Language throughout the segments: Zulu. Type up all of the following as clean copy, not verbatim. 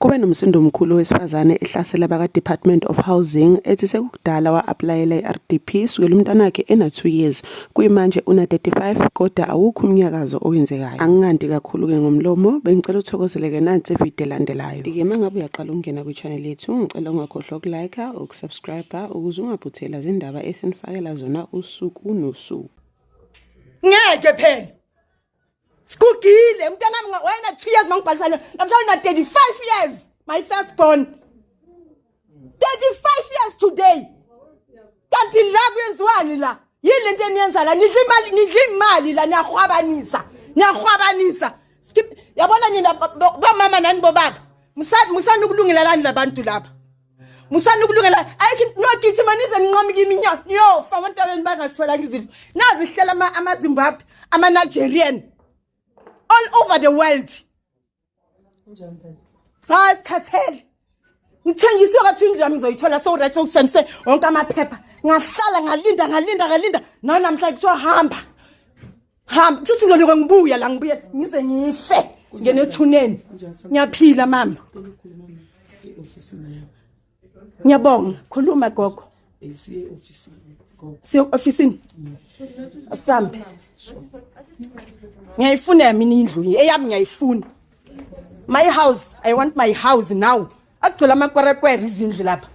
Kube nomsindo omkhulu wesifazane ehlasela abaka-Department of Housing ethi sekukudala wa-aplayela i-RDP sukela umntwana wakhe ena-2 years kuyimanje una-35 kodwa awukho umnyakazo owenzekayo. Angingandi kakhulu-ke ngomlomo, bengicela uthokozeleke nansi ividiyo elandelayo. Ike uma ngabe uyaqala ukungena kwi-channel yethu, ngicela ungakhohlwa ukulike, ukusubscribe ukuze ungaphuthela izindaba esinifakela zona usuku nosuku. Ngeke phela. Skugile umntana wami wena 2 years mangibhalisana namhlanje na 35 years my firstborn 35 years today kanti la kwenziwani la yini lento eniyenza la nidla imali la niyahwabanisa skip yabona nina ba mama nani bobaba musani ukulungela lani labantu lapha musani ukulungela ayikho nogijimanize ninqamika iminyaka yofa abantwana bangasitholanga izinto nazi ihlela amaZimbabwe ama-Nigerian all over the world. Hayi sikhathele. Ngithengiswe kathi indlu yami ngizoyithola so right ukusendise wonke amaphepha. Ngahlala ngalinda. Namhla kuthiwa hamba. Futhi ngiloko ngibuya la ngibuye ngize ngife. Ngene ethuneni. Ngiyaphila mama. Ngiyabonga. Khuluma gogo. Siye ofisini. Asambe. Ngiyayifuna mina indlu eyami ngiyayifuna. My house, I want my house now. Akuthola amakwerekwere izindlu lapha.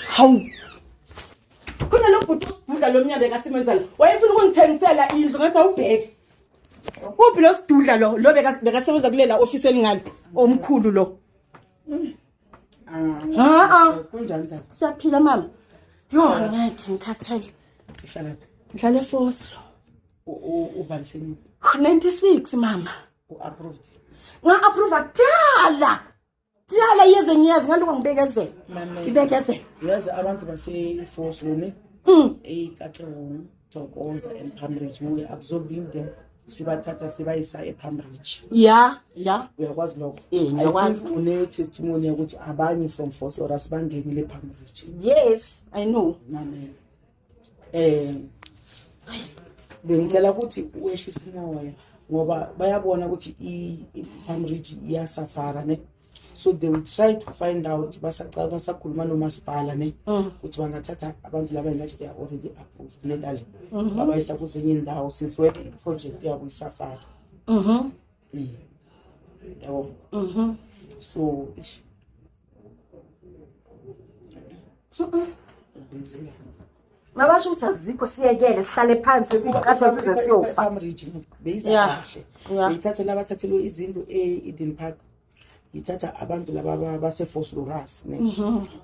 Hawu. Khona lo bhuti usidudla lo mnyaka bekasebenza la. Wayefuna ukungithengisela indlu ngathi awubheke. Uphi lo sidudla lo bekasebenza kulela office elingalo omkhulu lo. Kunjani tata? Siyaphila mama. Yo ngeke ngikhathele. Ngihlala eFoslo. Ubaliseni 96 mama. Approved. Nga-approve kudala yeze ngiyazi ngaloko ngibekezela. Ngibekezela. Yazi abantu base-Force Lone eKakewon, Thokoza and Pambridge we absorbing them. Sibathatha sibayisa ePambridge. Yeah. Uyakwazi lokho. Ngiyakwazi. Une-testimony ukuthi abanye from Force or asibangenile ePambridge. Yes, I know. Amen. Ngicela ukuthi uyehlise umoya ngoba bayabona ukuthi iPambridge iyasafara ne, so they will try to find out basakhuluma nomasipala ne ukuthi bangathatha abantu laba engathi they are already approved nedali babayisa kuzinye indawo since when project yabo isafara. Yabo. So Mabasho usazikho siyekele sihlale phansi siqhathwe kuze siyofa. Pambridge beyiza kahle. Bayithatha labathathelwe izinto eEden Park. Ithatha abantu laba base-Force Loras ne.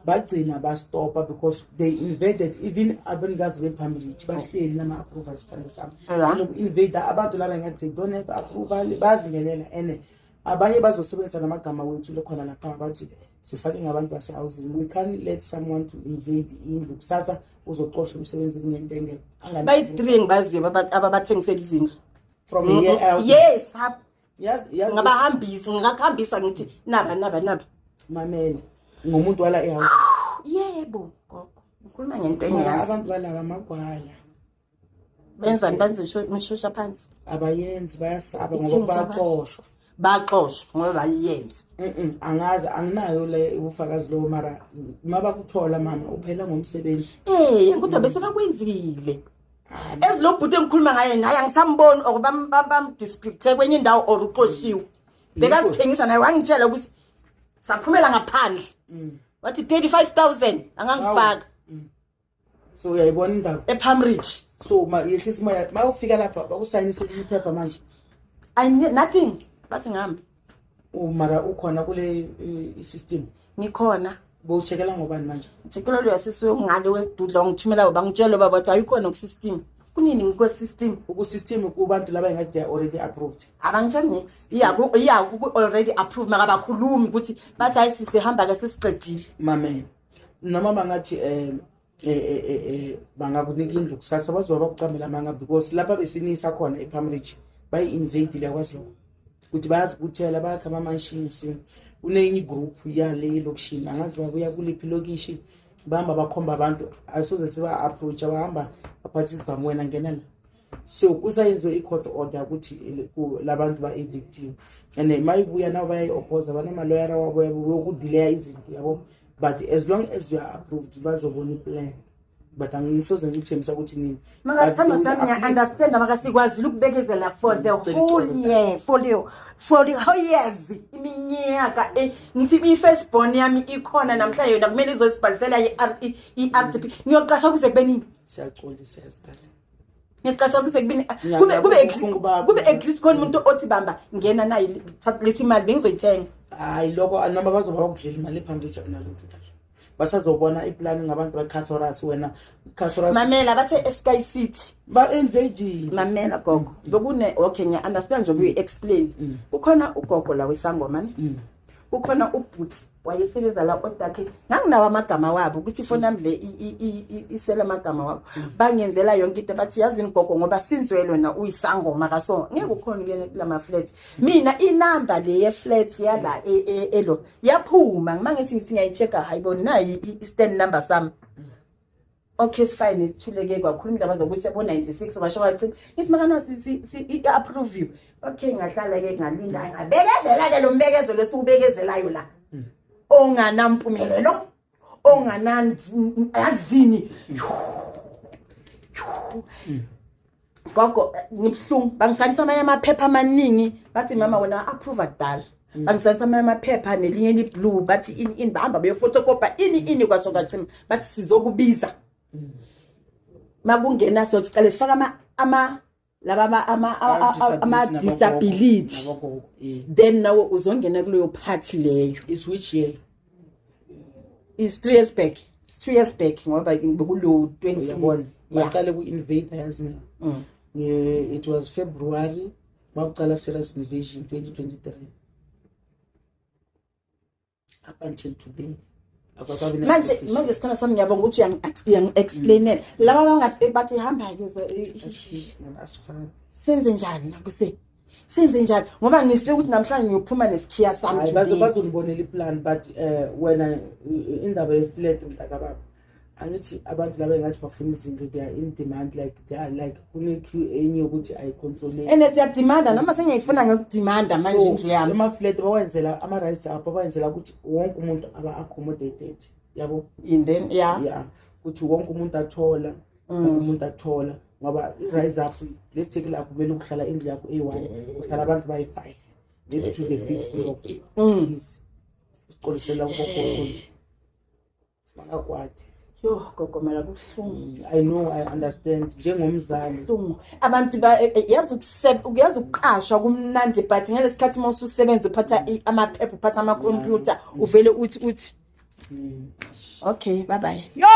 Bagcina bastopa because they invaded even abanikazi bePambridge bahleli nama-approval standards sami. Invade abantu laba ngathi they don't have approval bazingenela ene abanye bazosebenzisa namagama wethu lokhona lapha bathi sifake ngabantu base-housing. We can't let someone to invade indlu kusasa uzoqosha umsebenzi ngento engeke. Bayi-3 ngibaziyo ababathengisela izindlu. From here out. Yes, Yes. Ngingahambisa ngithi naba. Mamela ngomuntu wala ehouse. Yebo, gogo. Ngikhuluma ngento engiyazi. Abantu balaba amagwala. Benzani banzishosha phansi. Abayenzi bayasaba ngoba baxoshwa ngoba bayenza. Angazi anginayo le ubufakazi lo mara mabakuthola mama uphela ngomsebenzi. Kodwa bese bakwenzile. Ezilobhuti engikhuluma ngaye angisamboni or bam district kwenye indawo or uqoshiwe. Bekazithengisa naye wangitshela ukuthi saphumela ngaphandle. Wathi 35,000 angangifaka. So uyayibona indaba ePambridge. So yehlisa moya mawufika lapha bakusayinisa iphepha manje. I need nothing. Bathi ngihambe. Mara ukhona kule system. Ngikhona. Bowuchekela ngobani manje? Chekela lo yasisiwe ngale wesidudla ngithumela bangitshela baba bathi ayikhona ku-system. Kunini ngikwe-system? Uku-system kubantu laba engathi they are already approved. Abangitshela nix. Already approved makabakhulumi ukuthi bathi hayi sisehamba ke sesiqedile. Mamela. Noma bangathi bangakunika indlu kusasa bazoba bakucambela manga because lapha besinisa khona ePambridge bayi-invade yakwazi lokho. Ukuthi bayazibuthela bakha ama-machines. Unenye group yale lokushini angazi babuya kuliphi lokishi bahamba bakhomba abantu asoze siba approach abahamba baphathisa bamwena ngenela so kusayenzwe i-court order ukuthi labantu ba-evictiwe and mayibuya nabo bayayi-oppose banamaloyara wabo yokudileya izinto yabo but as long as you are approved bazobona i-plan but angisoze ngikuthembisa ukuthi nini makasithando sami ngiya-understand makasikwazile ukubekezela for the whole year for the whole years iminyaka ngithi i-firstborn yami ikhona namhlanje yona kumele izosibhalisela i-RDP ngiyoqasha kuze kube nini siyaxolisa yazidala ngiyaqasha kuze kubini kube at least khona umuntu othi bamba ngena nayo lethi imali bengizoyithenga hayi lokho noma bazoba bakudlela imali ephambili nalutho dala basazobona iplan ngabantu beCasaras wena iCasaras mamela bathe Sky City ba-invading mamela gogo bekune okay ngiya-understand njengoba uyi-explain kukhona ugogo la wesangoma ne kukhona ubhuti wayesebenza la odakhe nganginawo amagama wabo ukuthi phone nami le isela amagama wabo bangenzela yonke into bathi yazini gogo ngoba sinzwelwe na uyisangoma kaso ngeke ukhona ke lama flat mina inumber le ye flat yala elo yaphuma mangithi ngithi ngiyayichecka hayibona nayi i-stand number sami okay fine ithuleke kwakhuluma indaba zokuthi yabo 96 basho bathi ngithi makana si approve you okay ngahlala ke ngalinda ngabekezela ke lo mbekezelo esiubekezelayo la onganampumelelo onganazini gogo ngibhlungu bangisanisa amanye amaphepha amaningi bathi mama wena approve akudala bangisanisa amanye amaphepha nelinye li blue bathi in bahamba beyophotocopy ini kwasoka chima bathi sizokubiza makungena sokucela sifaka ama disability then nawo uzongena kuleyo party leyo is which year is 3 years back. It's 2 years back ngoba bekulo 20 baqale ku-invade yazi it was February baqala serious invasion 2023 up until today manje sithanda sami ngiyabonga ukuthi uyangi-explainela laba bangabathi hamba-ke asifani senze njani nakuse senze njani ngoba ngisitshe ukuthi namhlanje ngiyophuma nesikhiya sami bazonibonela iplan but wena indaba ye-flat mntakababa angithi abantu laba engathi bafuna izinto they are in demand like they are like kune-queue enye ukuthi ayicontrolate and siyadimanda noma sengiyayifuna ngokudimanda manje indlu yami ama-flat bawenzela ama-rights apho bawenzela ukuthi wonke umuntu aba-accommodated yabo and then yeah ukuthi wonke umuntu athola umuntu athola ngoba i-rise up let's take lapho kumele ukuhlala indlu yakho eyi-1 uhlala abantu bayi-5 let's to the 5th block sicolisela kubokonje sibangakwadi yo gogomela kubuhlungu I know I understand njengomzali abantu yazi uyazi ukuqashwa kumnandi but ngalesikhathi mawusu usebenza uphatha amaphepha uphatha ama-computer uvele uthi okay bye bye yo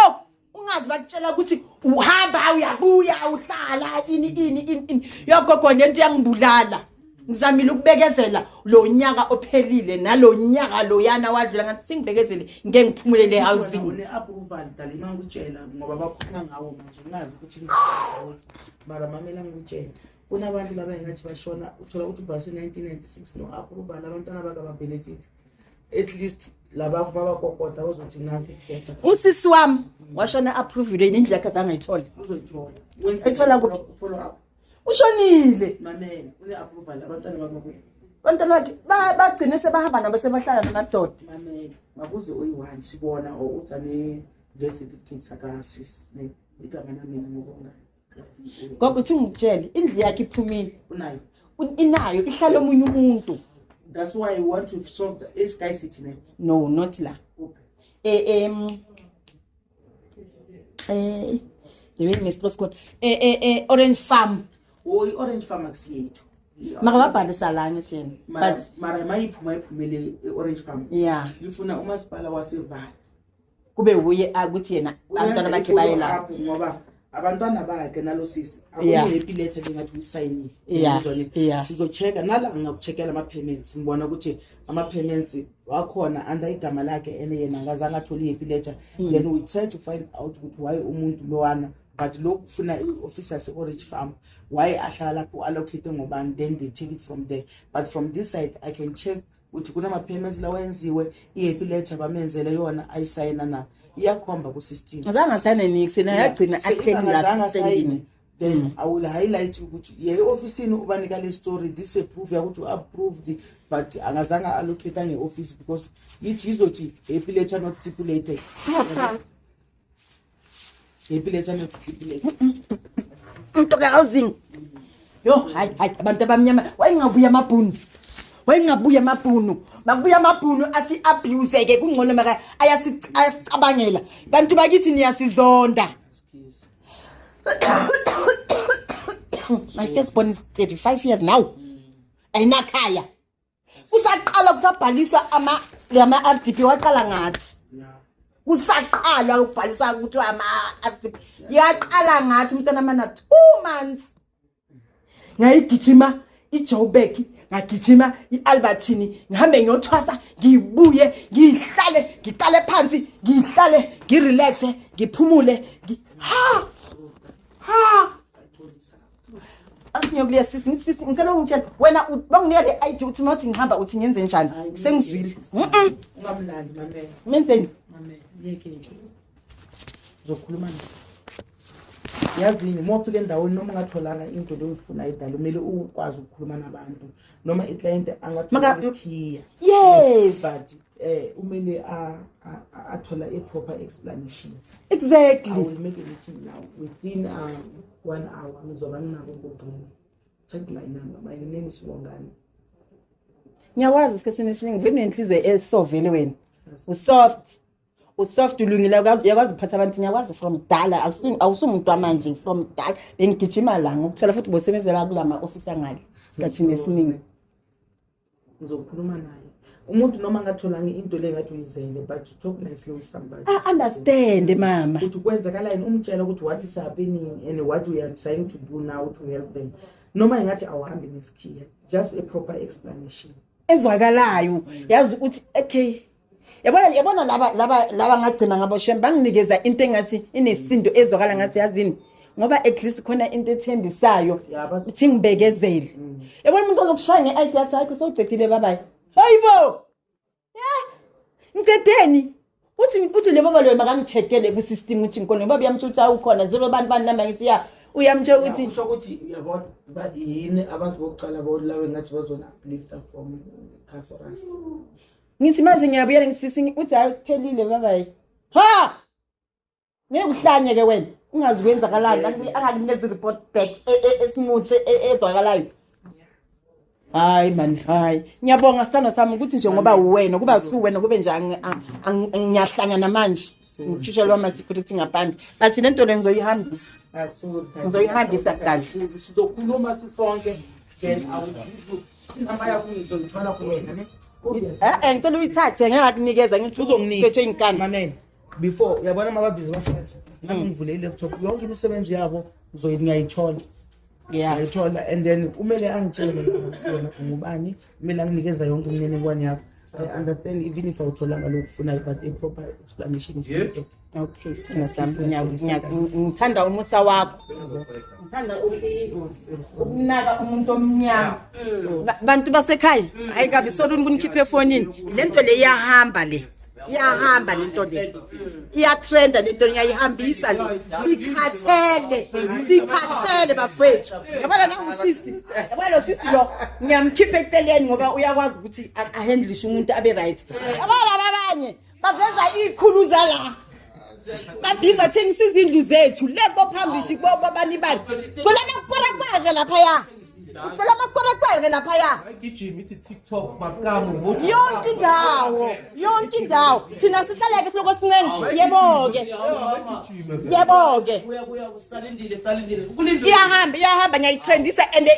ungazi bakutshela ukuthi uhamba uyabuya uhlala ini yo gogo nento yangibulala ngizamile ukubekezela lo nyaka ophelile nalo nyaka lo yana wadlula ngathi singibekezele ngeke ngiphumulele housing une-approval dalima ngikutshela ngoba bakhuluma ngawo manje ngazi ukuthi mara mamela ngikutshela kunabantu laba engathi bashona uthola ukuthi ubhase 1996 no-approval abantwana bakababhenefit at least laba babakokota bazothi na-50 usisi wami washona approvile indlu yakhe azangayithola uzoyithola ethola kuphi follow up ushonile mamela une-approval abantwana bakababhenefit abantwana bakhe bagcine sebahamba nabo sebahlala namadoda mamela makuze oyi-1 sibona or uthane le-certificate sakasisi igama namina ngizongani gogo uthi ngikutshele indlu yakhe iphumile unayo inayo ihlala omunye umuntu. That's why I want to solve the Sky City now. No, not la. The way Mr. Scott. Orange Farm. Oh, Orange Farm accent. Makababhalisa la ngithini. But mara mayiphumele Orange Farm. Yeah. Ufuna umasipala waseVaal. Kube uye akuthi yena abantwana bakhe bayela. Ngoba abantwana bakhe nalo sisi akuyi-happy letter lengathi uyisayinile sizochecka nala ngakucheckela ama-payments ngibona ukuthi ama-payments wakhona under igama lakhe ene yena ngazange athole i-happy letter then we try to find out ukuthi why umuntu lowana but lokhu kufuna i-office yase-Orange Farm why ahlala lapho allocate ngobani then they take it from there but from this side I can check ukuthi kunama-payments la wenziwe i-happy letter bamenzele yona ayisayina na iyakhomba ku-system azange asayine nix yena yagcina akheni lapha standing then I will highlight ukuthi ye office ubanika le story, this a proof yakuthi approved, but angazanga allocate nge-office because ithi izothi happy letter not stipulated. Happy letter not stipulated. Mtoka housing. Yo, hayi abantu abamnyama wayingabuya amabhunu. Makubuya amabhunu asi abuse ke kungcono maka ayasicabangela. Bantu bakithi niyasizonda. My firstborn is 35 years now. Ayinakhaya. Usaqala kusabhaliswa ama RDP waqala ngathi. Usaqala ukubhaliswa ukuthi ama RDP. Yaqala ngathi umntana mana 2 months. Ngayigijima iJoburg, ngagijima iAlbertini, ngihambe ngiyothwasa, ngibuye, ngihlale phansi, ngirelaxe, ngiphumule, Asinyobule sisi ngicela ungitshela wena banginika le ID uthi nothi ngihamba uthi ngenze njani sengizwile Ungamlandi mamela. ngenzeni Mamela, yeke. Uzokhuluma naye. Yazini mofika endaweni noma ungatholanga into loyifuna idala kumele ukwazi ukukhuluma nabantu noma iclient angathola isikhiya. Yes, But umele athola a proper explanation. exactly. I will make a meeting now within 1 hour. Ngizoba nginako ngobhunu. Check my number. My name is Wongani. Ngiyawazi isikhathini esiningi vele nenhliziyo esovele wena usoft ulungile uyakwazi ukuphatha abantu ngiyakwazi from dala awusumuntu manje from dala bengigijima la ngokuthola futhi bosebenzela kulama office angale isikhathini esiningi Ngizokhuluma naye. Umuntu noma ngatholanga into le ngathi uyizele but talk nicely with somebody. I understand mama Ukuthi kwenzakalani umtshela ukuthi what is happening and what we are trying to do now to help them. Noma ngathi awuhambi nesikhiya, just a proper explanation. ezwakalayo yazi ukuthi okay yabona laba ngagcina ngabo shem banginikeza into engathi inesindo ezwakala ngathi yazini ngoba at least khona into ethembisayo uthi ngibekezele yabona umuntu ozokushaya ngeID yathi ayikho sewucedile babayi hayibo ngicedeni uthi le baba lo makamcheckele ku system uthi ngikona baba yamtshutha ukhona 0 bani nami ngithi ya uyamtshe ukuthi usho ukuthi uyabona but yini abantu bokuqala bolawe ngathi bazona uplifter from Casaras. ngithi manje ngiyabuyela ngisisi uthi ayiphelile babayi ha ngekuhlanye ke wena ungazi kwenzakalani angakunikeza report back esmooth ezwakalayo hayi man hayi ngiyabonga sithando sami ukuthi nje ngoba wena kuba suwena kube nje ngiyahlangana manje ngitshushelwa ama security ngaphandle bathi lento le ngizoyihambisa ngizoyihambisa sidali sizokhuluma sisonke then awubizo inamba yakho ngizolithola kuwena ne ngicela uyithathe ngeke ngithi uzonginika inkani mamela before uyabona amabhizi basebenza nami ngivule i-laptop yonke imisebenzi yabo ngiyayithola ngiyayithola and then umele angitshele wena ungubani umele anginikeza yonke imininingwane yakho. I understand even if awuthola ngalokufuna but a proper explanation is needed. Okay sithanda sami ngithanda umusa wakho ngithanda ukunaka umuntu omnyama bantu basekhaya ayikabi soluni kunikhiphe efonini lento le iyahamba lento le iyatrenda lento ngiyayihambisa le sikhathele bafethu yabona nangusisi yabona sisi lo ngiyamkhipha eceleni ngoba uyakwazi ukuthi ahandlishe umuntu abe right yabona babanye bazenza ikhuluza la babhiza thengisa izindlu zethu lebo phambili bobani bani kulana kuphora lapha ya Kala makora lapha ya. Gijima ithi TikTok makamu yonke indawo thina sihlala ke siloko sincane yebo-ke iyahamba ngiyayitrendisa and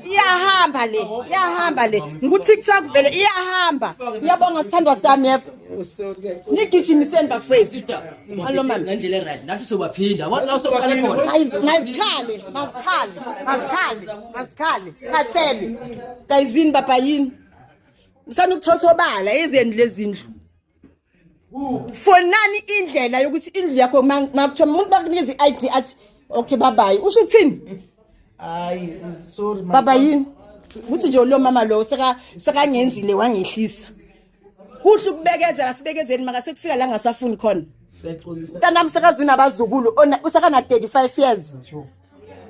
iyahamba le ngu-TikTok vele iyahamba ngiyabonga sithandwa sami yefo nigijimiseni bafethu allo mama ngendlela eright nathi sobaphinda la soqale khona Mazikhali sikhathele kayizini baba yini nisana ukuthothobala ezeni lezindlu fonani indlela yokuthi indlu yakho makuthiwa umuntu bakunikeza i-ID athi okay babayi usho ukuthini hayi sorry baba yini uthi nje lo mama lo sekangenzile wangehlisa kuhle ukubekezela sibekezeni maka sekufika la ngasafuni khona Mntanami sekazi unabazukulu usakana 35 years.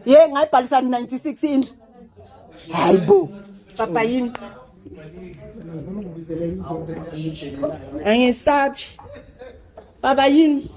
Ye ngayibhalisa 96 indlu. Hayibo. Papa yini? Angisabi. Baba yini?